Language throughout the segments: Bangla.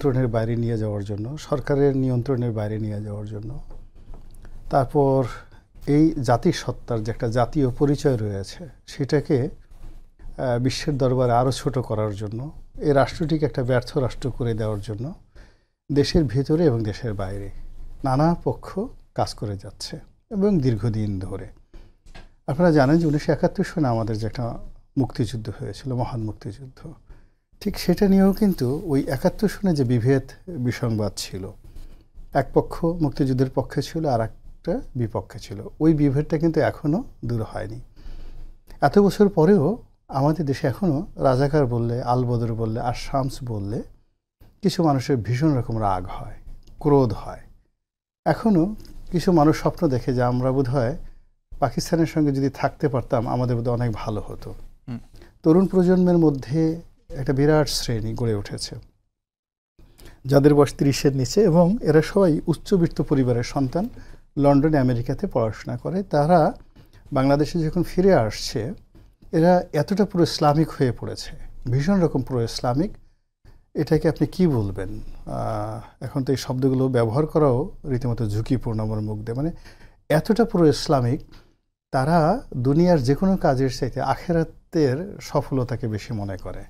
নিয়ন্ত্রণের বাইরে নিয়ে যাওয়ার জন্য, সরকারের নিয়ন্ত্রণের বাইরে নিয়ে যাওয়ার জন্য, তারপর এই জাতিসত্তার যে একটা জাতীয় পরিচয় রয়েছে সেটাকে বিশ্বের দরবারে আরও ছোট করার জন্য, এই রাষ্ট্রটিকে একটা ব্যর্থ রাষ্ট্র করে দেওয়ার জন্য দেশের ভেতরে এবং দেশের বাইরে নানা পক্ষ কাজ করে যাচ্ছে এবং দীর্ঘদিন ধরে। আপনারা জানেন যে 1971 সনে আমাদের যে একটা মুক্তিযুদ্ধ হয়েছিল, মহান মুক্তিযুদ্ধ, ঠিক সেটা নিয়েও কিন্তু ওই 71 সনে যে বিভেদ বিসংবাদ ছিল, এক পক্ষ মুক্তিযুদ্ধের পক্ষে ছিল আর একটা বিপক্ষে ছিল, ওই বিভেদটা কিন্তু এখনও দূর হয়নি। এত বছর পরেও আমাদের দেশে এখনও রাজাকার বললে, আলবদর বললে আর শামস বললে কিছু মানুষের ভীষণ রকম রাগ হয়, ক্রোধ হয়। এখনও কিছু মানুষ স্বপ্ন দেখে যে আমরা বোধহয় পাকিস্তানের সঙ্গে যদি থাকতে পারতাম আমাদের বোধহয় অনেক ভালো হতো। তরুণ প্রজন্মের মধ্যে একটা বিরাট শ্রেণী গড়ে উঠেছে যাদের বয়স 30-এর নিচে, এবং এরা সবাই উচ্চবিত্ত পরিবারের সন্তান, লন্ডনে আমেরিকাতে পড়াশোনা করে। তারা বাংলাদেশে যখন ফিরে আসছে এরা এতটা পুরো ইসলামিক হয়ে পড়েছে, ভীষণ রকম পুরো ইসলামিক। এটাকে আপনি কি বলবেন? এখন তো এই শব্দগুলো ব্যবহার করাও রীতিমতো ঝুঁকিপূর্ণ আমার মুখ দিয়ে। মানে এতটা পুরো ইসলামিক, তারা দুনিয়ার যে কোনো কাজের চাইতে আখেরাতের সফলতাকে বেশি মনে করে,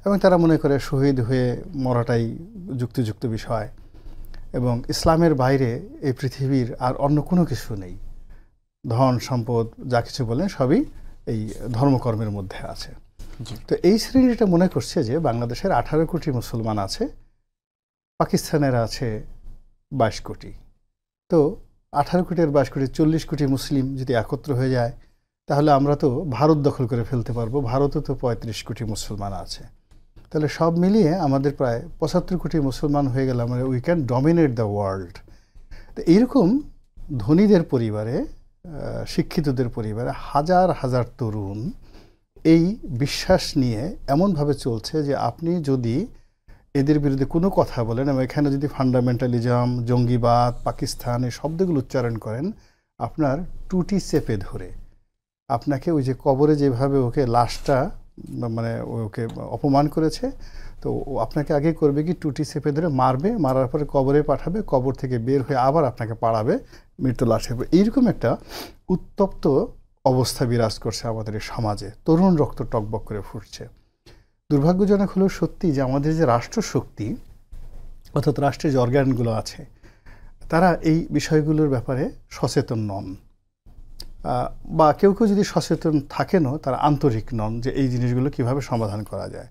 এবং তারা মনে করে শহীদ হয়ে মরাটাই যুক্তিযুক্ত বিষয়, এবং ইসলামের বাইরে এই পৃথিবীর আর অন্য কোনো কিছু নেই। ধন সম্পদ যা কিছু বলেন সবই এই ধর্মকর্মের মধ্যে আছে। তো এই শ্রেণীটা মনে করছে যে বাংলাদেশের 18 কোটি মুসলমান আছে, পাকিস্তানের আছে 22 কোটি। তো 18 কোটি আর 22 কোটি, 40 কোটি মুসলিম যদি একত্র হয়ে যায় তাহলে আমরা তো ভারত দখল করে ফেলতে পারবো। ভারতে তো 35 কোটি মুসলমান আছে, তাহলে সব মিলিয়ে আমাদের প্রায় 75 কোটি মুসলমান হয়ে গেলে আমরা we can dominate the world. তো এইরকম ধনীদের পরিবারে, শিক্ষিতদের পরিবারে হাজার হাজার তরুণ এই বিশ্বাস নিয়ে এমনভাবে চলছে যে আপনি যদি এদের বিরুদ্ধে কোনো কথা বলেন এবং এখানে যদি ফান্ডামেন্টালিজম, জঙ্গিবাদ, পাকিস্তান এই শব্দগুলো উচ্চারণ করেন, আপনার টুটি চেপে ধরে আপনাকে ওই যে কবরে যেভাবে ওকে লাশটা মানে ওকে অপমান করেছে, তো আপনাকে আগে করবে কি টুটি চেপে ধরে মারবে, মারার পরে কবরে পাঠাবে, কবর থেকে বের হয়ে আবার আপনাকে পাড়াবে মৃত্যু লাশের উপর। এইরকম একটা উত্তপ্ত অবস্থা বিরাজ করছে আমাদের এই সমাজে, তরুণ রক্ত টকবক করে ফুটছে। দুর্ভাগ্যজনক হলেও সত্যি যে আমাদের যে রাষ্ট্রশক্তি অর্থাৎ রাষ্ট্রের যে অর্গানগুলো আছে তারা এই বিষয়গুলোর ব্যাপারে সচেতন নন, বা কেউ কেউ যদি সচেতন থাকেনও তারা আন্তরিক নন যে এই জিনিসগুলো কিভাবে সমাধান করা যায়।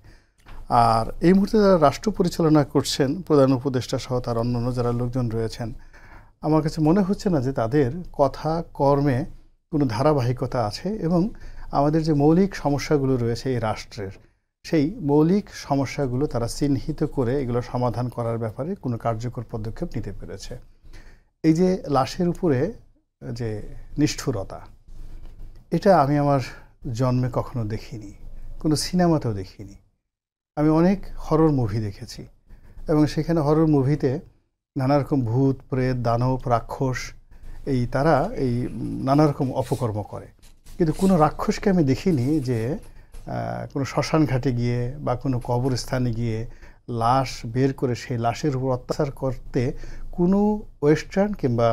আর এই মুহূর্তে যারা রাষ্ট্র পরিচালনা করছেন, প্রধান উপদেষ্টা সহ তার অন্যান্য যারা লোকজন রয়েছেন, আমার কাছে মনে হচ্ছে না যে তাদের কথা কর্মে কোনো ধারাবাহিকতা আছে, এবং আমাদের যে মৌলিক সমস্যাগুলো রয়েছে এই রাষ্ট্রের, সেই মৌলিক সমস্যাগুলো তারা চিহ্নিত করে এগুলো সমাধান করার ব্যাপারে কোনো কার্যকর পদক্ষেপ নিতে পেরেছে। এই যে লাশের উপরে যে নিষ্ঠুরতা, এটা আমি আমার জন্মে কখনো দেখিনি, কোনো সিনেমাতেও দেখিনি। আমি অনেক হরর মুভি দেখেছি, এবং সেখানে হরর মুভিতে নানা রকম ভূত, প্রেত, দানব, রাক্ষস তারা এই নানা রকম অপকর্ম করে, কিন্তু কোনো রাক্ষসকে আমি দেখিনি যে কোনো শ্মশান ঘাটে গিয়ে বা কোনো কবরস্থানে গিয়ে লাশ বের করে সেই লাশের উপর অত্যাচার করতে কোনো ওয়েস্টার্ন কিংবা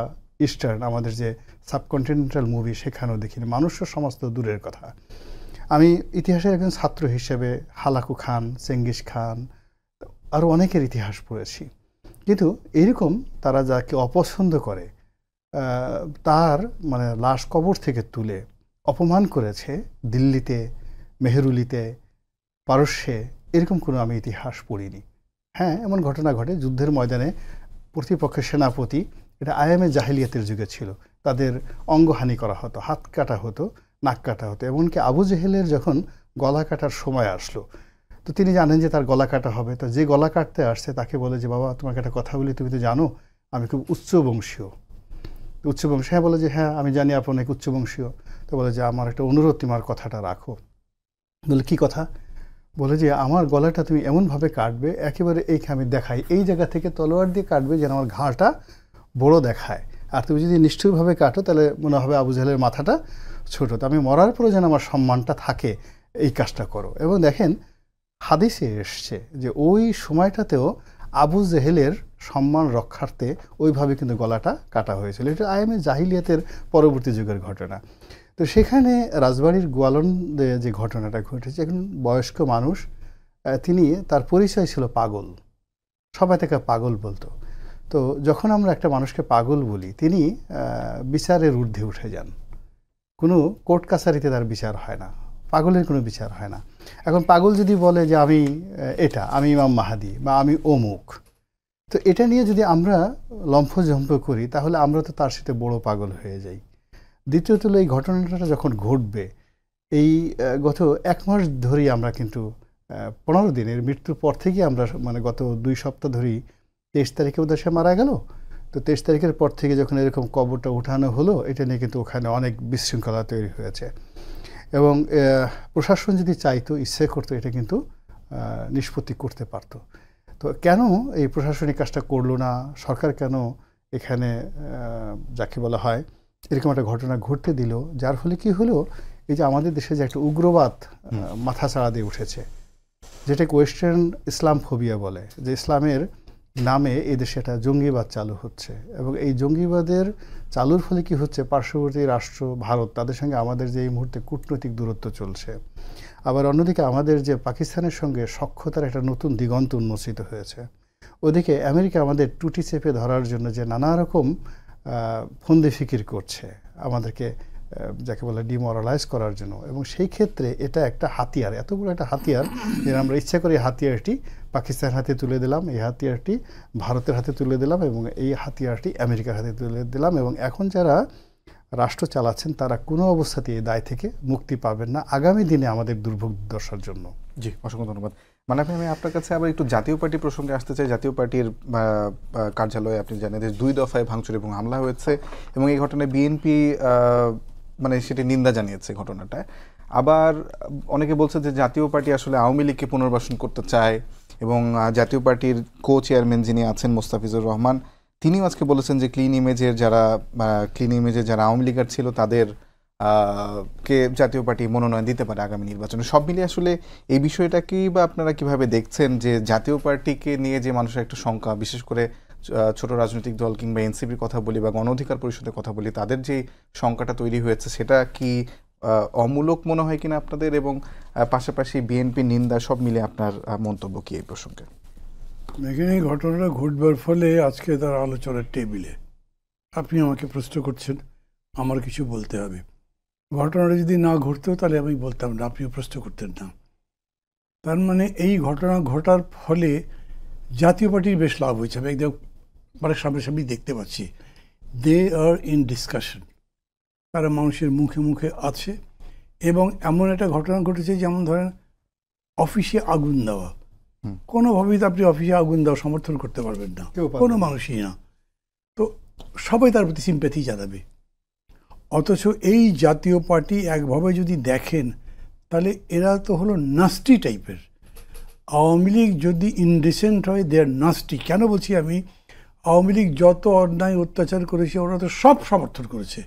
ইস্টার্ন আমাদের যে সাবকন্টিনেন্টাল মুভি সেখানেও দেখিনি। মানুষের সমাজ তো দূরের কথা। আমি ইতিহাসের একজন ছাত্র হিসেবে হালাকু খান, চেঙ্গিস খান, আরও অনেকের ইতিহাস পড়েছি, কিন্তু এরকম তারা যাকে অপছন্দ করে তার মানে লাশ কবর থেকে তুলে অপমান করেছে দিল্লিতে, মেহরুলিতে, পারস্যে, এরকম কোনো আমি ইতিহাস পড়িনি। হ্যাঁ, এমন ঘটনা ঘটে যুদ্ধের ময়দানে প্রতিপক্ষের সেনাপতি, এটা আয়ামে জাহিলিয়াতের যুগে ছিল, তাদের অঙ্গহানি করা হতো, হাত কাটা হতো, নাক কাটা হতো। এমনকি আবু জেহেলের যখন গলা কাটার সময় আসলো, তো তিনি জানেন যে তার গলা কাটা হবে, তো যে গলা কাটতে আসছে তাকে বলে যে বাবা তোমাকে একটা কথা বলি, তুমি তো জানো আমি খুব উচ্চবংশীয়। উচ্চবংশী? হ্যাঁ। বলে যে হ্যাঁ আমি জানি আপনি অনেক উচ্চবংশীয়। তো বলে যে আমার একটা অনুরোধ, তোমার কথাটা রাখো। বলে কি কথা? বলে যে আমার গলাটা তুমি এমনভাবে কাটবে একেবারে আমি দেখাই, এই জায়গা থেকে তলোয়ার দিয়ে কাটবে যেন আমার ঘাড়টা বড় দেখায়, আর তুমি যদি নিষ্ঠুরভাবে কাটো তাহলে মনে হবে আবু জাহেলের মাথাটা ছোটো, তো আমি মরার পরে যেন আমার সম্মানটা থাকে, এই কাজটা করো। এবং দেখেন হাদিসে এসছে যে ওই সময়টাতেও আবু জেহেলের সম্মান রক্ষার্থে ওইভাবে কিন্তু গলাটা কাটা হয়েছিল। এটা আইএমএ জাহিলিয়াতের পরবর্তী যুগের ঘটনা। তো সেখানে রাজবাড়ির গোয়ালন্দে যে ঘটনাটা ঘটেছে, এখন বয়স্ক মানুষ, তিনি, তার পরিচয় ছিল পাগল, সবাই তাকে পাগল বলতো। তো যখন আমরা একটা মানুষকে পাগল বলি, তিনি বিচারের ঊর্ধ্বে উঠে যান, কোনো কোর্ট কাছারিতে তার বিচার হয় না, পাগলের কোনো বিচার হয় না। এখন পাগল যদি বলে যে আমি আমি ইমাম মাহাদি বা আমি অমুক, তো এটা নিয়ে যদি আমরা লম্ফঝম্প করি তাহলে আমরা তো তার সাথে বড় পাগল হয়ে যাই। দ্বিতীয়ত হলো এই ঘটনাটা যখন ঘটবে, এই গত 1 মাস ধরেই আমরা কিন্তু 15 দিনের মৃত্যুর পর থেকেই আমরা, মানে গত 2 সপ্তাহ ধরেই, 23 তারিখে ওদের সে মারা গেল, তো 23 তারিখের পর থেকে যখন এরকম কবরটা উঠানো হলো, এটা নিয়ে কিন্তু ওখানে অনেক বিশৃঙ্খলা তৈরি হয়েছে। এবং প্রশাসন যদি চাইতো, ইচ্ছে করতো, এটা কিন্তু নিষ্পত্তি করতে পারতো। তো কেন এই প্রশাসনিক কাজটা করলো না, সরকার কেন এখানে যাকে বলা হয় এরকম একটা ঘটনা ঘটতে দিল, যার ফলে কি হলো, এই যে আমাদের দেশে যে একটা উগ্রবাদ মাথা চাড়া দিয়ে উঠেছে, যেটাকে ওয়েস্টার্ন ইসলাম ফোবিয়া বলে, যে ইসলামের নামে এই দেশে একটা জঙ্গিবাদ চালু হচ্ছে। এবং এই জঙ্গিবাদের চালুর ফলে কি হচ্ছে, পার্শ্ববর্তী রাষ্ট্র ভারত, তাদের সঙ্গে আমাদের যে এই মুহূর্তে কূটনৈতিক দূরত্ব চলছে, আবার অন্যদিকে আমাদের যে পাকিস্তানের সঙ্গে সখ্যতার একটা নতুন দিগন্ত উন্মোচিত হয়েছে, ওদিকে আমেরিকা আমাদের টুটি চেপে ধরার জন্য যে নানা রকম ফন্দি ফিকির করছে আমাদেরকে, যাকে বলে ডিমোরালাইজ করার জন্য। এবং সেই ক্ষেত্রে এটা একটা হাতিয়ার, এত বড় একটা হাতিয়ার, যে আমরা ইচ্ছা করে হাতিয়ারটি পাকিস্তানের হাতে তুলে দিলাম, এই হাতিয়ারটি ভারতের হাতে তুলে দিলাম, এবং এই হাতিয়ারটি আমেরিকার হাতে তুলে দিলাম। এবং এখন যারা রাষ্ট্র চালাচ্ছেন তারা কোনো অবস্থাতেই এই দায় থেকে মুক্তি পাবেন না আগামী দিনে আমাদের দুর্ভোগ দশার জন্য। জি, অসংখ্য ধন্যবাদ। মানে আমি আপনার কাছে আবার একটু জাতীয় পার্টি প্রসঙ্গে আসতে চাই। জাতীয় পার্টির কার্যালয়ে আপনি জানেন 2 দফায় ভাঙচুর এবং হামলা হয়েছে, এবং এই ঘটনায় বিএনপি মানে সেটি নিন্দা জানিয়েছে ঘটনাটা। আবার অনেকে বলছে যে জাতীয় পার্টি আসলে আওয়ামী লীগকে পুনর্বাসন করতে চায়, এবং জাতীয় পার্টির কো চেয়ারম্যান যিনি আছেন মোস্তাফিজুর রহমান, তিনিও আজকে বলেছেন যে ক্লিন ইমেজের যারা আওয়ামী লীগার ছিল তাদের কে জাতীয় পার্টি মনোনয়ন দিতে পারে আগামী নির্বাচনে। সব মিলিয়ে আসলে এই বিষয়টাকেই বা আপনারা কিভাবে দেখছেন, যে জাতীয় পার্টিকে নিয়ে যে মানুষের একটা শঙ্কা, বিশেষ করে ছোট রাজনৈতিক দল কিংবা এনসিপির কথা বলি বা গণ অধিকার পরিষদের কথা বলি, তাদের যে শঙ্কাটা তৈরি হয়েছে সেটা কি অমূলক মনে হয় কিনা আপনাদের, এবং পাশাপাশি বিএনপি নিন্দা, সব মিলে আপনার মন্তব্য কি এই প্রসঙ্গে? এখানে ঘটনাটা ঘটবার ফলে আজকে তার আলোচনার টেবিলে আপনি আমাকে প্রশ্ন করছেন, আমার কিছু বলতে হবে। ঘটনাটা যদি না ঘটতো তাহলে আমি বলতাম না, আপনিও প্রশ্ন করতেন না। তার মানে এই ঘটনা ঘটার ফলে জাতীয় পার্টির বেশ লাভ হয়েছে। আমি একদম মানে সামনাসামনি দেখতে পাচ্ছি, দে আর ইন ডিসকাশন, তারা মানুষের মুখে মুখে আছে। এবং এমন একটা ঘটনা ঘটেছে, যেমন ধরেন অফিসে আগুন দেওয়া, কোনোভাবেই তো আপনি অফিসে আগুন দেওয়া সমর্থন করতে পারবেন না, কোনো মানুষই না। তো সবাই তার প্রতি সিম্প্যাথি জানাবে। অথচ এই জাতীয় পার্টি একভাবে যদি দেখেন তাহলে এরা তো হলো নাস্টি টাইপের। আওয়ামী লীগ যদি ইনডিসেন্ট হয়, দে আর নাস্টি। কেন বলছি আমি, আওয়ামী লীগ যত অন্যায় অত্যাচার করেছে ওরা তো সব সমর্থন করেছে,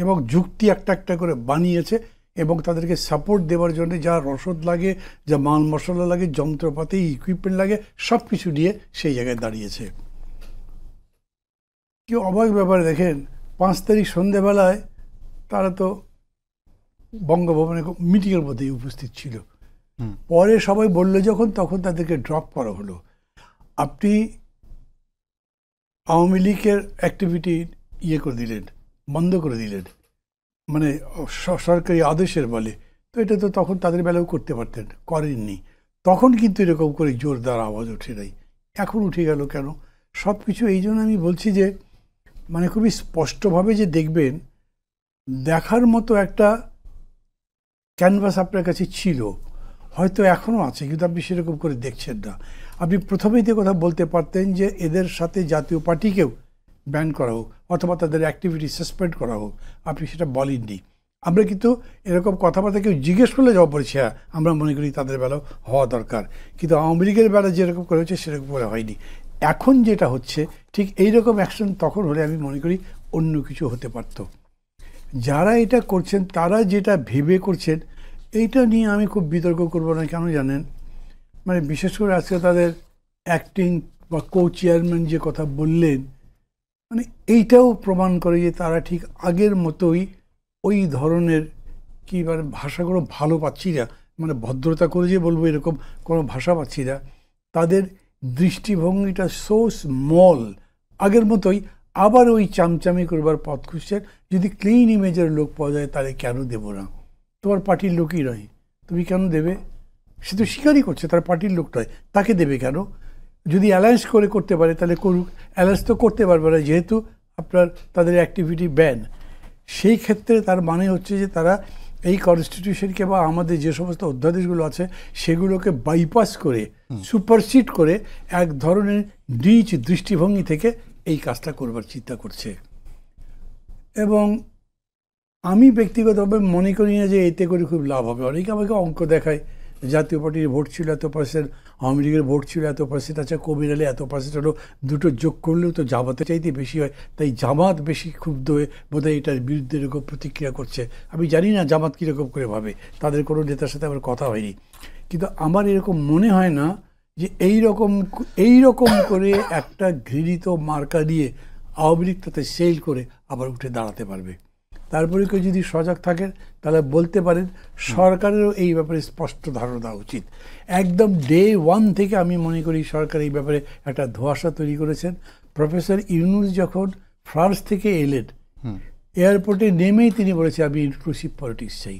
এবং যুক্তি একটা একটা করে বানিয়েছে, এবং তাদেরকে সাপোর্ট দেওয়ার জন্য যা রসদ লাগে, যা মাল মশলা লাগে, যন্ত্রপাতি, ইকুইপমেন্ট লাগে, সব কিছু দিয়ে সেই জায়গায় দাঁড়িয়েছে। কেউ অবাক ব্যাপারে দেখেন, 5 তারিখ সন্ধ্যেবেলায় তারা তো বঙ্গভবনে মিটিংয়ের মধ্যেই উপস্থিত ছিল। পরে সবাই বললো যখন, তখন তাদেরকে ড্রপ করা হলো। আপনি আওয়ামী লীগের অ্যাক্টিভিটি করে দিলেন, বন্ধ করে দিলেন, মানে সরকারি আদেশের বলে। তো এটা তো তখন তাদের বেলাও করতে পারতেন, করেননি। তখন কিন্তু এরকম করে জোরদার আওয়াজ ওঠে নাই, এখন উঠে গেল কেন? সব কিছু এই জন্য আমি বলছি যে, মানে খুবই স্পষ্টভাবে যে দেখবেন, দেখার মতো একটা ক্যানভাস আপনার কাছে ছিল, হয়তো এখনও আছে, কিন্তু আপনি সেরকম করে দেখছেন না। আপনি প্রথমেই যে কথা বলতে পারতেন যে এদের সাথে জাতীয় পার্টিকেও ব্যান করা হোক, অথবা তাদের অ্যাক্টিভিটি সাসপেন্ড করা হোক, আপনি সেটা বলেননি। আমরা কিন্তু এরকম কথাবার্তা কেউ জিজ্ঞেস করলে জবাব বলেছি, হ্যাঁ আমরা মনে করি তাদের বেলাও হওয়া দরকার, কিন্তু আওয়ামী লীগের বেলা যেরকম করে হচ্ছে সেরকম করে হয়নি। এখন যেটা হচ্ছে, ঠিক এইরকম অ্যাকশন তখন হলে আমি মনে করি অন্য কিছু হতে পারত। যারা এটা করছেন তারা যেটা ভেবে করছেন, এইটা নিয়ে আমি খুব বিতর্ক করবো না। কেন জানেন, মানে বিশেষ করে আজকে তাদের অ্যাক্টিং বা কো চেয়ারম্যান যে কথা বললেন, মানে এইটাও প্রমাণ করে যে তারা ঠিক আগের মতোই ওই ধরনের কি মানে ভাষাগুলো ভালো পাচ্ছি না, মানে ভদ্রতা করে যে বলবো এরকম কোনো ভাষা পাচ্ছি না। তাদের দৃষ্টিভঙ্গিটা সো স্মল, আগের মতোই আবার ওই চামচামি করবার পথ খুঁজছেন। যদি ক্লিন ইমেজের লোক পাওয়া যায় তাহলে কেন দেবো না? তোমার পার্টির লোকই নয়, তুমি কেন দেবে? সে তো স্বীকারই করছে তার পার্টির লোক নয়, তাকে দেবে কেন? যদি অ্যালায়েন্স করে করতে পারে তাহলে করুক। অ্যালায়েন্স তো করতে পারবে না যেহেতু আপনার তাদের অ্যাক্টিভিটি ব্যান। সেই ক্ষেত্রে তার মানে হচ্ছে যে তারা এই কনস্টিটিউশনকে বা আমাদের যে সমস্ত অধ্যাদেশগুলো আছে সেগুলোকে বাইপাস করে, সুপারসিড করে এক ধরনের নিচ দৃষ্টিভঙ্গি থেকে এই কাজটা করবার চিন্তা করছে। এবং আমি ব্যক্তিগতভাবে মনে করি না যে এতে করে খুব লাভ হবে। অনেকে আমাকে অঙ্ক দেখায়, জাতীয় পার্টির ভোট ছিল এত পার্সেন্ট, আওয়ামী লীগের ভোট ছিল এত পার্সেন্ট, আচ্ছা কবির আলী এত পার্সেন্ট হলো, দুটো যোগ করলেও তো জামাতের চাইতে বেশি হয়, তাই জামাত বেশি ক্ষুব্ধ হয়ে বোধহয় এটার বিরুদ্ধে এরকম প্রতিক্রিয়া করছে। আমি জানি না জামাত কীরকম করে ভাবে, তাদের কোনো নেতার সাথে আমার কথা হয়নি, কিন্তু আমার এরকম মনে হয় না যে এই রকম করে একটা ঘৃণিত মার্কা দিয়ে আওয়ামী লীগ তাতে সেল করে আবার উঠে দাঁড়াতে পারবে। তারপরে কেউ যদি সজাগ থাকেন তাহলে বলতে পারেন সরকারেরও এই ব্যাপারে স্পষ্ট ধারণা দেওয়া উচিত। একদম ডে ওয়ান থেকে আমি মনে করি সরকার এই ব্যাপারে একটা ধোঁয়াশা তৈরি করেছেন। প্রফেসর ইউনূস যখন ফ্রান্স থেকে এলেন, এয়ারপোর্টে নেমেই তিনি বলেছেন আমি ইনক্লুসিভ পলিটিক্স চাই।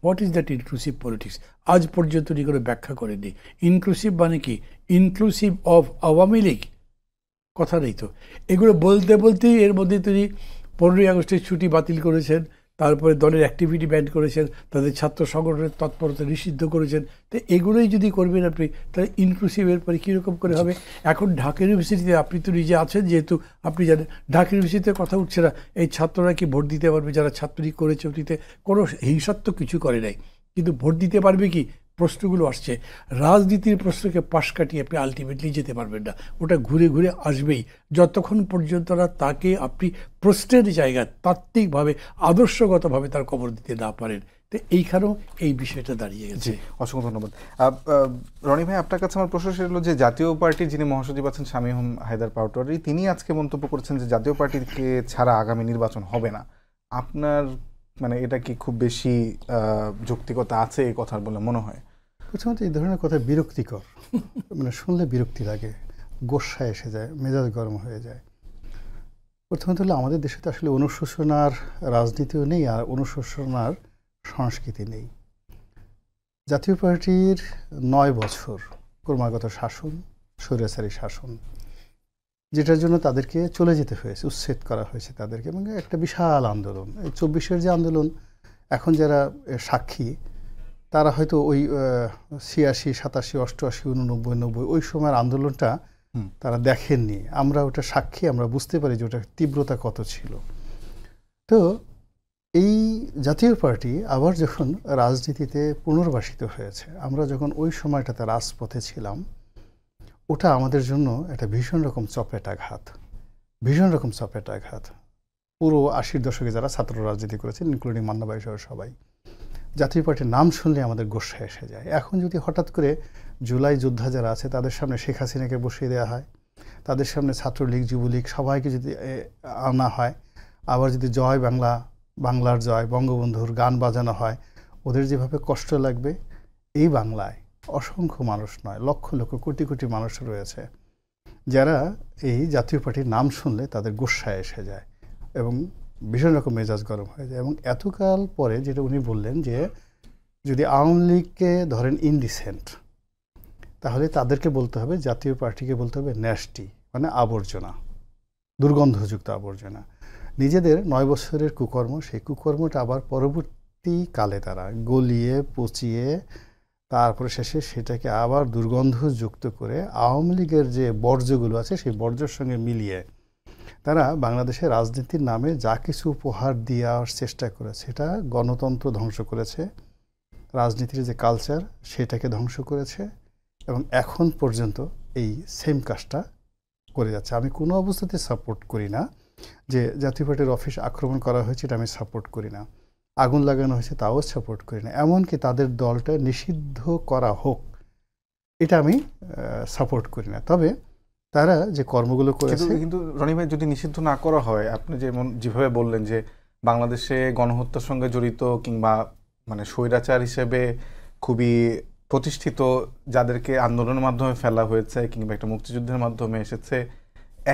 What is that inclusive politics? আজ পর্যন্ত উনি করে ব্যাখ্যা করেননি। ইনক্লুসিভ মানে কি? ইনক্লুসিভ অফ আওয়ামী লীগ কথা নেই তো। এগুলো বলতে বলতেই এর মধ্যে তিনি 15ই আগস্টের ছুটি বাতিল করেছেন, তারপরে দলের অ্যাক্টিভিটি ব্যান করেছেন, তাদের ছাত্র সংগঠনের তৎপরতা নিষিদ্ধ করেছেন। তো এগুলোই যদি করবেন আপনি, তাহলে ইনক্লুসিভের পরে কীরকম করে হবে? এখন ঢাকা ইউনিভার্সিটিতে আপনি তো নিজে আছেন, যেহেতু আপনি জানেন ঢাকা ইউনিভার্সিটিতে কথা উঠছে না এই ছাত্ররা কি ভোট দিতে পারবে? যারা ছাত্রলীগ করেছে অতীতে কোনো হিংসাত্মক কিছু করে নাই, কিন্তু ভোট দিতে পারবে কি? প্রশ্নগুলো আসছে। রাজনীতির প্রশ্নকে পাশ কাটিয়ে আপনি আলটিমেটলি যেতে পারবেন না, ওটা ঘুরে ঘুরে আসবেই যতক্ষণ পর্যন্ত না তাকে আপনি প্রশ্নের জায়গায় তাত্ত্বিকভাবে আদর্শগতভাবে তার কবর দিতে না পারেন। তো এইখানেও এই বিষয়টা দাঁড়িয়ে গেছে। অসংখ্য ধন্যবাদ। রনি ভাই, আপনার কাছে আমার প্রশ্ন ছিল যে জাতীয় পার্টির যিনি মহাসচিব আছেন শামীম হায়দার পাটোয়ারি, তিনি আজকে মন্তব্য করেছেন যে জাতীয় পার্টিকে ছাড়া আগামী নির্বাচন হবে না। আপনার মানে এটা কি খুব বেশি যৌক্তিকতা আছে এই কথার বলে মনে হয়? প্রথমত এই ধরনের কথা বিরক্তিকর, মানে শুনলে বিরক্তি লাগে, গোস্বা এসে যায়, মেজাজ গরম হয়ে যায়। প্রথমত হলো আমাদের দেশে তো আসলে অনুশোচনার রাজনীতিও নেই আর অনুশোচনার সংস্কৃতি নেই। জাতীয় পার্টির 9 বছর ক্রমাগত শাসন, স্বৈরাচারী শাসন, যেটার জন্য তাদেরকে চলে যেতে হয়েছে, উচ্ছেদ করা হয়েছে তাদেরকে, এবং একটা বিশাল আন্দোলন। এই 24-এর যে আন্দোলন এখন যারা সাক্ষী, তারা হয়তো ওই 86, 87, 88, 89, 90 ওই সময়ের আন্দোলনটা তারা দেখেননি। আমরা ওটা সাক্ষী, আমরা বুঝতে পারি যে ওটার তীব্রতা কত ছিল। তো এই জাতীয় পার্টি আবার যখন রাজনীতিতে পুনর্বাসিত হয়েছে, আমরা যখন ওই সময়টাতে রাজপথে ছিলাম, ওটা আমাদের জন্য একটা ভীষণ রকম চপেটাঘাত, ভীষণ রকম চপেটাঘাত। পুরো 80-র দশকে যারা ছাত্র রাজনীতি করেছেন, ইনক্লুডিং মান্না ভাই সহ সবাই, জাতীয় পার্টির নাম শুনলে আমাদের গোস্বা এসে যায়। এখন যদি হঠাৎ করে জুলাই যোদ্ধা যারা আছে তাদের সামনে শেখ হাসিনাকে বসিয়ে দেওয়া হয়, তাদের সামনে ছাত্রলীগ, যুবলীগ সবাইকে যদি আনা হয়, আবার যদি জয় বাংলা, বাংলার জয়, বঙ্গবন্ধুর গান বাজানো হয়, ওদের যেভাবে কষ্ট লাগবে। এই বাংলায় অসংখ্য মানুষ নয়, লক্ষ লক্ষ কোটি কোটি মানুষ রয়েছে যারা এই জাতীয় পার্টির নাম শুনলে তাদের গোস্বা এসে যায় এবং ভীষণ রকম মেজাজ গরম হয়ে যায়। এবং এতকাল পরে যেটা উনি বললেন যে যদি আওয়ামী লীগকে ধরেন ইনডিসেন্ট, তাহলে তাদেরকে বলতে হবে, জাতীয় পার্টিকে বলতে হবে ন্যাস্টি, মানে আবর্জনা, দুর্গন্ধযুক্ত আবর্জনা। নিজেদের 9 বছরের কুকর্ম, সেই কুকর্মটা আবার পরবর্তীকালে তারা গলিয়ে পচিয়ে তারপরে শেষে সেটাকে আবার দুর্গন্ধযুক্ত করে আওয়ামী লীগের যে বর্জ্যগুলো আছে সেই বর্জ্যের সঙ্গে মিলিয়ে তারা বাংলাদেশের রাজনীতির নামে যা কিছু উপহার দেওয়ার চেষ্টা করেছে, সেটা গণতন্ত্র ধ্বংস করেছে, রাজনীতির যে কালচার সেটাকে ধ্বংস করেছে, এবং এখন পর্যন্ত এই সেম কাজটা করে যাচ্ছে। আমি কোনো অবস্থাতে সাপোর্ট করি না যে জাতীয় পার্টির অফিস আক্রমণ করা হয়েছে, এটা আমি সাপোর্ট করি না। আগুন লাগানো হয়েছে তাও সাপোর্ট করি না। এমনকি তাদের দলটা নিষিদ্ধ করা হোক, এটা আমি সাপোর্ট করি না। তবে তারা যে কর্মগুলো করেছে। কিন্তু রনি ভাই, যদি নিষিদ্ধ না করা হয়, আপনি যেভাবে বললেন যে বাংলাদেশে গণহত্যার সঙ্গে জড়িত কিংবা মানে স্বৈরাচার হিসেবে খুবই প্রতিষ্ঠিত যাদেরকে আন্দোলনের মাধ্যমে ফেলা হয়েছে কিংবা একটা মুক্তিযুদ্ধের মাধ্যমে এসেছে,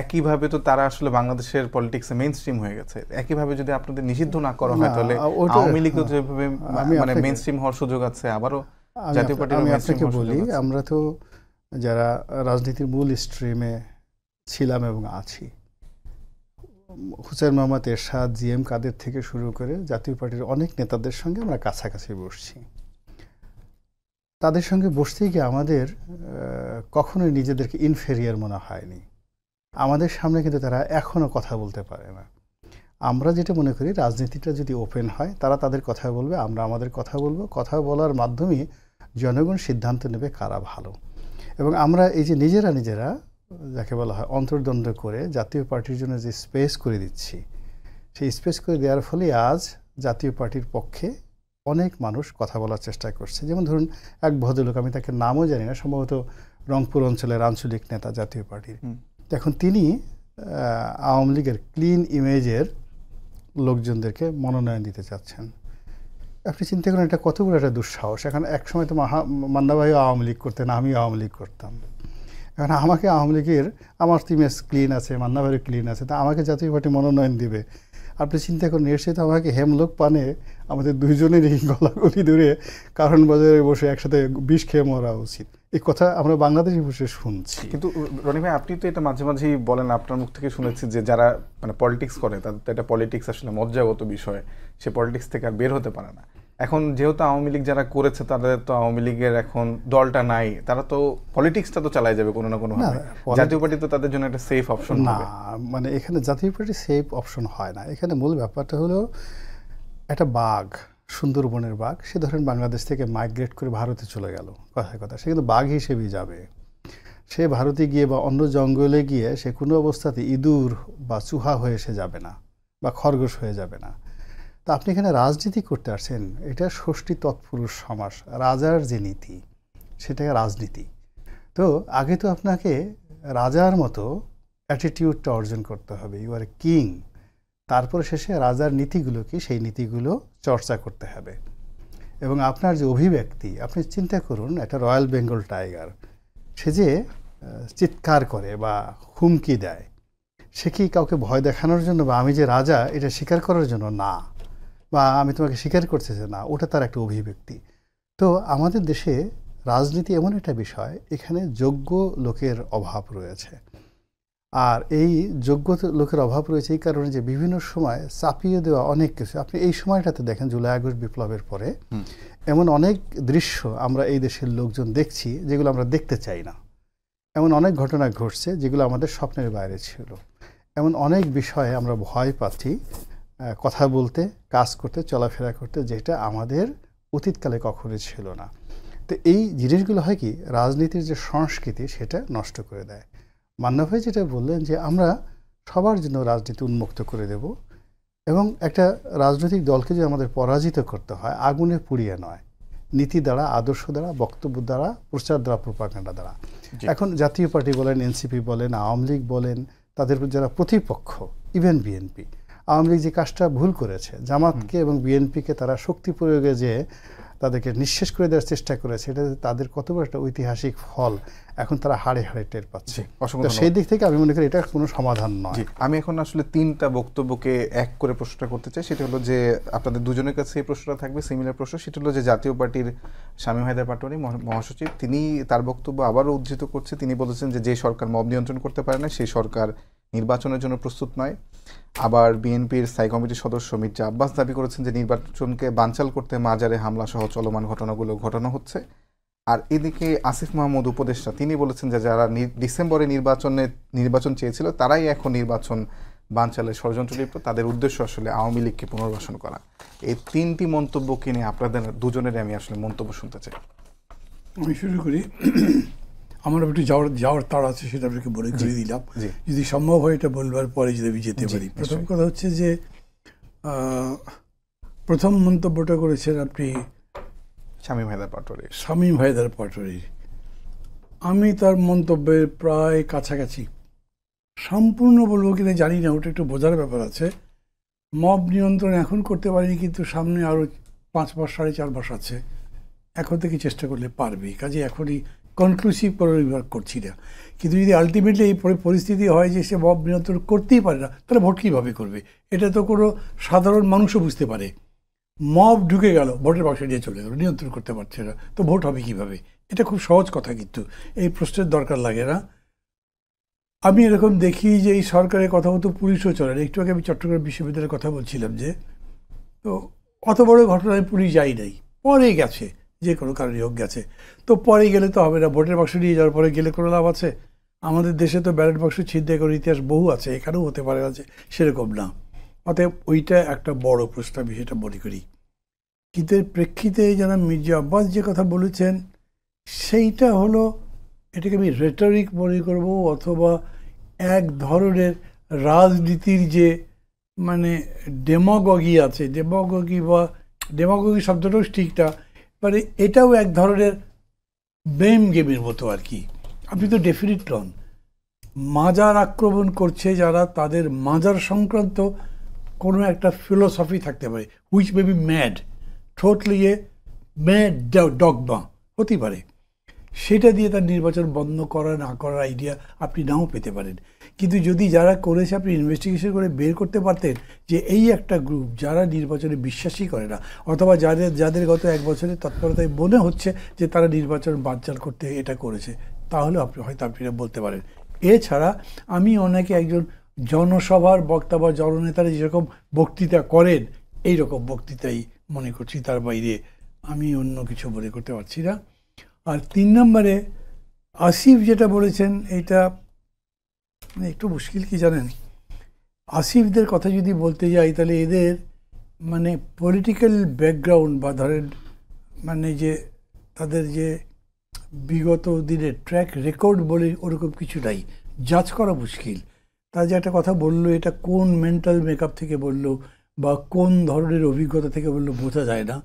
একইভাবে তো তারা আসলে বাংলাদেশের পলিটিক্সে মেইন স্ট্রিম হয়ে গেছে। একইভাবে যদি আপনাদের নিষিদ্ধ না করা হয়, তাহলে আওয়ামী লীগও যেভাবে মানে মেইন স্ট্রিম হওয়ার সুযোগ আছে, আবারও জাতীয় পার্টির আমি আপনাকে বলি, আমরা তো যারা রাজনীতির মূল স্ট্রিমে ছিলাম এবং আছি, হুসাইন মোহাম্মদ এরশাদ, জিএম কাদের থেকে শুরু করে জাতীয় পার্টির অনেক নেতাদের সঙ্গে আমরা কাছাকাছি বসছি। তাদের সঙ্গে বসতেই গিয়ে আমাদের কখনোই নিজেদেরকে ইনফেরিয়ার মনে হয়নি। আমাদের সামনে কিন্তু তারা এখনও কথা বলতে পারে না। আমরা যেটা মনে করি, রাজনীতিটা যদি ওপেন হয়, তারা তাদের কথা বলবে, আমরা আমাদের কথা বলবো। কথা বলার মাধ্যমে জনগণ সিদ্ধান্ত নেবে কারা ভালো। এবং আমরা এই যে নিজেরা যাকে বলা হয় অন্তর্দ্বন্দ্ব করে জাতীয় পার্টির জন্য যে স্পেস করে দিচ্ছি, সেই স্পেস করে দেওয়ার ফলে আজ জাতীয় পার্টির পক্ষে অনেক মানুষ কথা বলার চেষ্টা করছে। যেমন ধরুন, এক ভদ্রলোক, আমি তাকে নামও জানি না, সম্ভবত রংপুর অঞ্চলের আঞ্চলিক নেতা জাতীয় পার্টির। এখন তিনি আওয়ামী লীগের ক্লিন ইমেজের লোকজনদেরকে মনোনয়ন দিতে চাচ্ছেন। আপনি চিন্তা করেন এটা কত বড় একটা দুঃসাহস। এখন এক সময় তো মান্না ভাইও আওয়ামী লীগ করতেন, আমিও আওয়ামী লীগ করতাম। এখন আমাকে আওয়ামী লীগের, আমার তো ইমেজ ক্লিন আছে, মান্না ভাইয়ের ক্লিন আছে, তা আমাকে জাতীয় পার্টি মনোনয়ন দিবে। আপনি চিন্তা করেন, এর সাথে আমাকে হেমলোক পানে আমাদের দুইজনেরই গলাগলি ধরে কারণ বাজারে বসে একসাথে বিষ খেয়ে মরা উচিত। এই কথা আমরা বাংলাদেশে বসে শুনছি। কিন্তু রনি ভাই, আপনি তো এটা মাঝে মাঝেই বলেন, আপনার মুখ থেকে শুনেছি যে যারা মানে পলিটিক্স করে, তাদের তো এটা পলিটিক্স আসলে মজ্জাগত বিষয়, সে পলিটিক্স থেকে আর বের হতে পারে না। এখন যেহেতু আওয়ামী লীগ যারা করেছে, তাদের তো আওয়ামী লীগের এখন দলটা নাই, তারা তো পলিটিক্সটা তো চালাই যাবে কোনো না কোনো ভাবে। জাতীয় পার্টি তো তাদের জন্য একটা সেফ অপশন না, মানে এখানে জাতীয় পার্টি সেফ অপশন হয় না। এখানে মূল ব্যাপারটা হলো, একটা বাঘ, সুন্দরবনের বাঘ, সে ধরেন বাংলাদেশ থেকে মাইগ্রেট করে ভারতে চলে গেল, কথায় কথা সে কিন্তু বাঘ হিসেবেই যাবে। সে ভারতে গিয়ে বা অন্য জঙ্গলে গিয়ে সে কোনো অবস্থাতে ইঁদুর বা চুহা হয়ে সে যাবে না, বা খরগোশ হয়ে যাবে না। তো আপনি এখানে রাজনীতি করতে আসছেন, এটা ষষ্ঠী তৎপুরুষ সমাস, রাজার যে নীতি সেটাকে রাজনীতি। তো আগে তো আপনাকে রাজার মতো অ্যাটিটিউডটা অর্জন করতে হবে, ইউ আর এ কিং। তারপরে শেষে রাজার নীতিগুলো কি, সেই নীতিগুলো চর্চা করতে হবে। এবং আপনার যে অভিব্যক্তি, আপনি চিন্তা করুন, একটা রয়্যাল বেঙ্গল টাইগার, সে যে চিৎকার করে বা হুমকি দেয়, সে কি কাউকে ভয় দেখানোর জন্য, বা আমি যে রাজা এটা স্বীকার করার জন্য না, বা আমি তোমাকে স্বীকার করতেছি না, ওটা তার একটা অভিব্যক্তি। তো আমাদের দেশে রাজনীতি এমন একটা বিষয়, এখানে যোগ্য লোকের অভাব রয়েছে। আর এই যোগ্য লোকের অভাব রয়েছে এই কারণে যে বিভিন্ন সময় চাপিয়ে দেওয়া অনেক কিছু। আপনি এই সময়টাতে দেখেন, জুলাই আগস্ট বিপ্লবের পরে এমন অনেক দৃশ্য আমরা এই দেশের লোকজন দেখছি যেগুলো আমরা দেখতে চাই না। এমন অনেক ঘটনা ঘটছে যেগুলো আমাদের স্বপ্নের বাইরে ছিল। এমন অনেক বিষয়ে আমরা ভয় পাচ্ছি কথা বলতে, কাজ করতে, চলাফেরা করতে, যেটা আমাদের অতীতকালে কখনোই ছিল না। তো এই জিনিসগুলো হয় কি, রাজনীতির যে সংস্কৃতি সেটা নষ্ট করে দেয়। মান্না ভাই যেটা বললেন যে আমরা সবার জন্য রাজনীতি উন্মুক্ত করে দেব, এবং একটা রাজনৈতিক দলকে যদি আমাদের পরাজিত করতে হয়, আগুনে পুড়িয়ে নয়, নীতি দ্বারা, আদর্শ দ্বারা, বক্তব্য দ্বারা, প্রচার দ্বারা, প্রোপাগান্ডা দ্বারা। এখন জাতীয় পার্টি বলেন, এনসিপি বলেন, আওয়ামী লীগ বলেন, তাদের যারা প্রতিপক্ষ, ইভেন বিএনপি, আওয়ামী লীগ যে কাজটা ভুল করেছে, জামাতকে এবং বিএনপিকে তারা শক্তি প্রয়োগে যে তাদেরকে নিঃশেষ করে দেওয়ার চেষ্টা করেছে, এটা তাদের কত বড় একটা ঐতিহাসিক ফল এখন তারা হাড়ে হাড়ে টের পাচ্ছে। সেই দিক থেকে আমি মনে করি এটা কোনো সমাধান নয়। আমি এখন আসলে তিনটা বক্তব্যকে এক করে প্রশ্নটা করতে চাই। সেটা হলো যে আপনাদের দুজনের কাছে এই প্রশ্নটা থাকবে, সিমিলার প্রশ্ন। সেটা হলো যে জাতীয় পার্টির শামীম হায়দার পাটোয়ারী মহাসচিব, তিনি তার বক্তব্য আবারও উদ্ধৃত করছে। তিনি বলেছেন যে সরকার মব নিয়ন্ত্রণ করতে পারে না, সেই সরকার নির্বাচনের জন্য প্রস্তুত নয়। আবার বিএনপির স্থায়ী কমিটির সদস্য মির্জা আব্বাস দাবি করেছেন যে নির্বাচনকে বানচাল করতে মাজারে হামলা সহ চলমান ঘটনাগুলো ঘটানো হচ্ছে। আর এদিকে আসিফ মাহমুদ উপদেষ্টা, তিনি বলেছেন যে যারা ডিসেম্বরে নির্বাচন চেয়েছিল তারাই এখন নির্বাচন বানচালের ষড়যন্ত্র লিপ্ত, তাদের উদ্দেশ্য আসলে আওয়ামী লীগকে পুনর্বাসন করা। এই তিনটি মন্তব্যকে নিয়ে আপনাদের দুজনের আমি আসলে মন্তব্য শুনতে চাই। আমি শুরু করি। আমার একটু যাওয়ার তাড়া আছে, সেটা আপনাকে বলে করে দিলাম। যদি সম্ভব হয় এটা বলবার পরে যদি আমি যেতে পারি। প্রথম কথা হচ্ছে যে প্রথম মন্তব্যটা করেছেন আপনি শামীম হায়দার পাটোয়ারী। শামীম হায়দার পাটোয়ারী। আমি তার মন্তব্যের প্রায় কাছাকাছি। সম্পূর্ণ বলবো কিনা জানি না, ওটা একটু বোঝার ব্যাপার আছে। মব নিয়ন্ত্রণ এখন করতে পারিনি, কিন্তু সামনে আরও 5 মাস 4.5 মাস আছে, এখন থেকে চেষ্টা করলে পারবে। কাজে এখনই কনক্লুসিভ করে রিমার্ক করছি না। কিন্তু যদি আলটিমেটলি এই পরিস্থিতি হয় যে সে মব নিয়ন্ত্রণ করতেই পারে না, তাহলে ভোট কীভাবে করবে? এটা তো কোনো সাধারণ মানুষও বুঝতে পারে। মব ঢুকে গেল, ভোটের বাক্সে নিয়ে চলে গেল, নিয়ন্ত্রণ করতে পারছে না, তো ভোট হবে কীভাবে? এটা খুব সহজ কথা, কিন্তু এই প্রশ্নের দরকার লাগে না। আমি এরকম দেখি যে এই সরকারের কথা মতো পুলিশও চলে না। একটু আগে আমি চট্টগ্রাম বিশ্ববিদ্যালয়ের কথা বলছিলাম, যে তো অত বড় ঘটনায় পুলিশ যাই নাই, পরে গেছে, যে কোনো কারণে হোক গেছে। তো পরে গেলে তো হবে না, ভোটের বাক্স নিয়ে যাওয়ার পরে গেলে কোনো লাভ আছে? আমাদের দেশে তো ব্যালট বাক্স ছিনতাই করার ইতিহাস বহু আছে, এখানেও হতে পারে আছে, সেরকম না। অতএব ওইটা একটা বড় প্রশ্ন, আমি সেটা মনে করি। কিন্তু এর প্রেক্ষিতে যারা মির্জা আব্বাস যে কথা বলেছেন, সেইটা হলো, এটাকে আমি রেটরিক মনে করব, অথবা এক ধরনের রাজনীতির যে মানে ডেমাগগি আছে, ডেমাগগি শব্দটাও ঠিকটা, মানে এটাও এক ধরনের ব্লেম গেমের মতো আর কি। আপনি তো ডেফিনিট নন, মাজার আক্রমণ করছে যারা, তাদের মাজার সংক্রান্ত কোনো একটা ফিলোসফি থাকতে পারে, which may be mad, totally A mad dogma হতে পারে। সেটা দিয়ে তার নির্বাচন বন্ধ করা না করার আইডিয়া আপনি নাও পেতে পারেন। কিন্তু যদি যারা করেছে আপনি ইনভেস্টিগেশন করে বের করতে পারতেন যে এই একটা গ্রুপ যারা নির্বাচনে বিশ্বাসই করে না, অথবা যাদের গত 1 বছরের তৎপরতায় মনে হচ্ছে যে তারা নির্বাচন বানচাল করতে এটা করেছে, তাহলে হয়তো আপনি এটা বলতে পারেন। এছাড়া আমি অনেকে একজন জনসভার বক্তা বা জননেতারা যেরকম বক্তৃতা করেন, এইরকম বক্তৃতাই মনে করছি, তার বাইরে আমি অন্য কিছু মনে করতে পারছি না। আর 3 নম্বরে আসিফ যেটা বলেছেন, এটা মানে একটু মুশকিল, কি জানেন, আসিফদের কথা যদি বলতে যাই তাহলে এদের মানে পলিটিক্যাল ব্যাকগ্রাউন্ড বা ধরেন মানে যে তাদের যে বিগত দিনের ট্র্যাক রেকর্ড বলে ওরকম কিছু নাই, জাজ করা মুশকিল। তার যে একটা কথা বললো, এটা কোন মেন্টাল মেকআপ থেকে বললো বা কোন ধরনের অভিজ্ঞতা থেকে বললো বোঝা যায় না।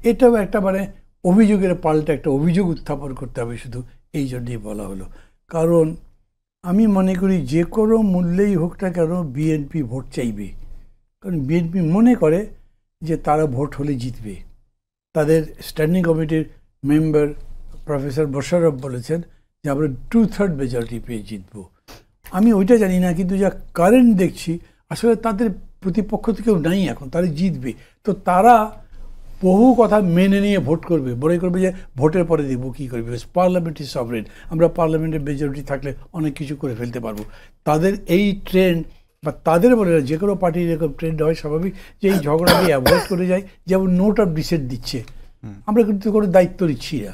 এটাও একটা মানে অভিযোগের পাল্টা একটা অভিযোগ উত্থাপন করতে হবে, শুধু এই জন্যই বলা হলো। কারণ আমি মনে করি যে কোনো মূল্যেই হোক না কেন বিএনপি ভোট চাইবে, কারণ বিএনপি মনে করে যে তারা ভোট হলে জিতবে। তাদের স্ট্যান্ডিং কমিটির মেম্বার প্রফেসর মোশাররফ বলেছেন যে আমরা 2/3 মেজরিটি পেয়ে জিতব। আমি ওইটা জানি না, কিন্তু যা কারেন্ট দেখছি আসলে তাদের প্রতিপক্ষ থেকেও নাই এখন, তারা জিতবে। তো তারা বহু কথা মেনে নিয়ে ভোট করবে, মনে করবে যে ভোটের পরে দেবো কী করবে, পার্লামেন্ট ইজ সভরেন, আমরা পার্লামেন্টের মেজরিটি থাকলে অনেক কিছু করে ফেলতে পারবো। তাদের এই ট্রেন্ড, বা তাদের বলে না, যে কোনো পার্টির এরকম ট্রেন্ড হয় স্বাভাবিক, যে এই ঝগড়াকে অ্যাভয়েড করে যায়। যেমন নোট অফ ডিসেন্ট দিচ্ছে, আমরা কিন্তু কোনো দায়িত্ব নিচ্ছি না,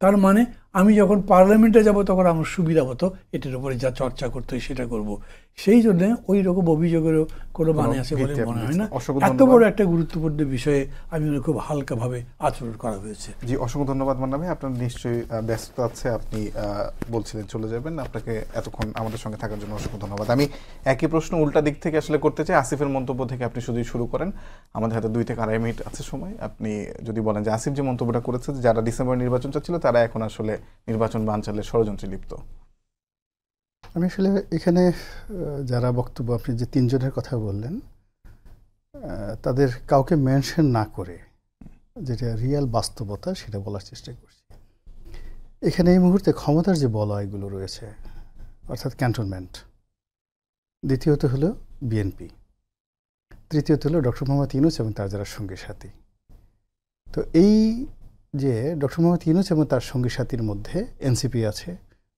তার মানে আমি যখন পার্লামেন্টে যাব তখন আমার সুবিধা মতো এটার উপরে যা চর্চা করতে হয় সেটা করব। সেই জন্য ওই রকম অভিযোগেরও কোনো মানে আছে বলে মনে হয় না। এত বড় একটা গুরুত্বপূর্ণ বিষয়ে আমি খুব হালকাভাবে আচরণ করা হয়েছে। জি, অসংখ্য ধন্যবাদ মান্না ভাই, আপনার নিশ্চয়ই ব্যস্ত আছে, আপনি বলছিলেন চলে যাবেন। আপনাকে এতক্ষণ আমাদের সঙ্গে থাকার জন্য অসংখ্য ধন্যবাদ। আমি একই প্রশ্ন উল্টা দিক থেকে আসলে করতে চাই, আসিফের মন্তব্য থেকে আপনি শুধুই শুরু করেন। আমাদের হাতে 2 থেকে 2.5 মিনিট আছে সময়। আপনি যদি বলেন যে আসিফ যে মন্তব্যটা করেছে যে যারা ডিসেম্বর নির্বাচন চাচ্ছিল তারা এখন আসলে নির্বাচন বানচালের ষড়যন্ত্রে লিপ্ত। আমি আসলে এখানে যারা বক্তব্য আপনি যে 3 জনের কথা বললেন, তাদের কাউকে মেনশন না করে যেটা রিয়েল বাস্তবতা সেটা বলার চেষ্টা করছি। এখানে এই মুহূর্তে ক্ষমতার যে বলয়গুলো রয়েছে, অর্থাৎ ক্যান্টনমেন্ট, দ্বিতীয়ত হলো বিএনপি, তৃতীয়ত হলো ডক্টর মোহাম্মদ ইউনূস এবং তার যারা সঙ্গী সাথী। তো এই যে ডক্টর মোহাম্মদ ইউনূস এবং তার সঙ্গী সাথীর মধ্যে এনসিপি আছে,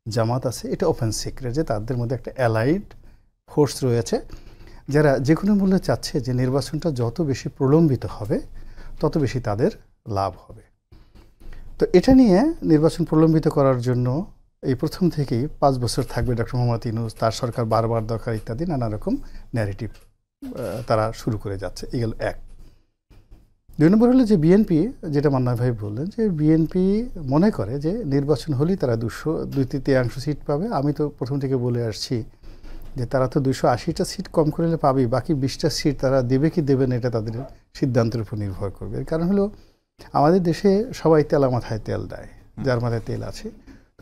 জামাত আছে, এটা ওপেন সিক্রেট যে তাদের মধ্যে একটা অ্যালাইড ফোর্স রয়েছে যারা যে কোনো মূল্যে চাচ্ছে যে নির্বাচনটা যত বেশি প্রলম্বিত হবে তত বেশি তাদের লাভ হবে। তো এটা নিয়ে নির্বাচন প্রলম্বিত করার জন্য এই প্রথম থেকেই 5 বছর থাকবে ডক্টর মোহাম্মদ ইউনূস, তার সরকার বারবার দরকার ইত্যাদি নানা রকম ন্যারেটিভ তারা শুরু করে যাচ্ছে। এগুলো 1। 2 নম্বর হলো যে বিএনপি, যেটা মান্না ভাই বললেন, যে বিএনপি মনে করে যে নির্বাচন হলেই তারা 2/3 সিট পাবে। আমি তো প্রথম থেকে বলে আসছি যে তারা তো 280টা সিট কম করলে পাবেই, বাকি 20টা সিট তারা দেবে কি দেবে না এটা তাদের সিদ্ধান্তের উপর নির্ভর করবে। এর কারণ হলো আমাদের দেশে সবাই তেলা মাথায় তেল দেয়, যার মাথায় তেল আছে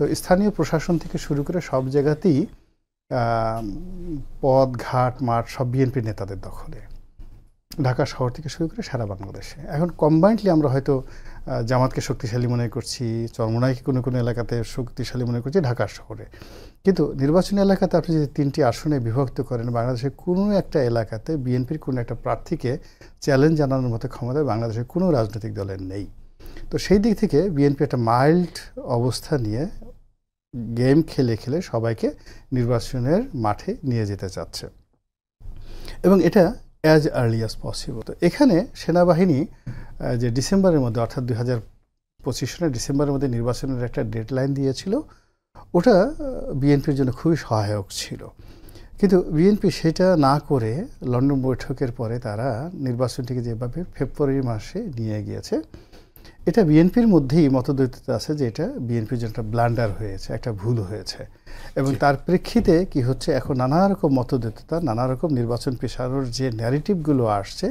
তো স্থানীয় প্রশাসন থেকে শুরু করে সব জায়গাতেই পথ ঘাট মাঠ সব বিএনপি নেতাদের দখলে, ঢাকা শহর থেকে শুরু করে সারা বাংলাদেশে। এখন কম্বাইন্ডলি আমরা হয়তো জামাতকে শক্তিশালী মনে করছি, চরমোনাইকে কোনো কোনো এলাকাতে শক্তিশালী মনে করছি ঢাকা শহরে, কিন্তু নির্বাচনী এলাকাতে আপনি যদি 3টি আসনে বিভক্ত করেন, বাংলাদেশের কোনো একটা এলাকাতে বিএনপির কোনো একটা প্রার্থীকে চ্যালেঞ্জ জানানোর মতো ক্ষমতা বাংলাদেশের কোনো রাজনৈতিক দলের নেই। তো সেই দিক থেকে বিএনপি একটা মাইল্ড অবস্থা নিয়ে গেম খেলে খেলে সবাইকে নির্বাচনের মাঠে নিয়ে যেতে চাচ্ছে, এবং এটা অ্যাজ আর্লি অ্যাজ পসিবল। তো এখানে সেনাবাহিনী যে ডিসেম্বরের মধ্যে, অর্থাৎ 2025 সনের ডিসেম্বরের মধ্যে নির্বাচনের একটা ডেডলাইন দিয়েছিল, ওটা বিএনপির জন্য খুবই সহায়ক ছিল। কিন্তু বিএনপি সেটা না করে লন্ডন বৈঠকের পরে তারা নির্বাচনটিকে যেভাবে ফেব্রুয়ারি মাসে নিয়ে গিয়েছে, এটা বিএনপির মধ্যেই মতদ্বৈততা আছে যে এটা বিএনপির জন্য একটা ব্লান্ডার হয়েছে, একটা ভুল হয়েছে। এবং তার প্রেক্ষিতে কি হচ্ছে, এখন নানা রকম মতদ্বৈততা, নানা রকম নির্বাচন পেছানোর যে ন্যারেটিভগুলো আসছে,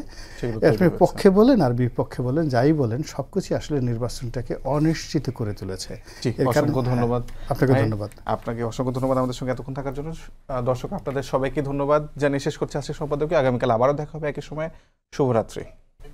আপনি পক্ষে বলেন আর বিপক্ষে বলেন, যাই বলেন, সবকিছু আসলে নির্বাচনটাকে অনিশ্চিত করে তুলেছে। অসংখ্য ধন্যবাদ আপনাকে। ধন্যবাদ আপনাকে, অসংখ্য ধন্যবাদ আমাদের সঙ্গে এতক্ষণ থাকার জন্য। দর্শক আপনাদের সবাইকে ধন্যবাদ জানিয়ে শেষ করছি আজকের সম্পাদককে। আগামীকাল আবারও দেখা হবে একই সময়। শুভরাত্রি।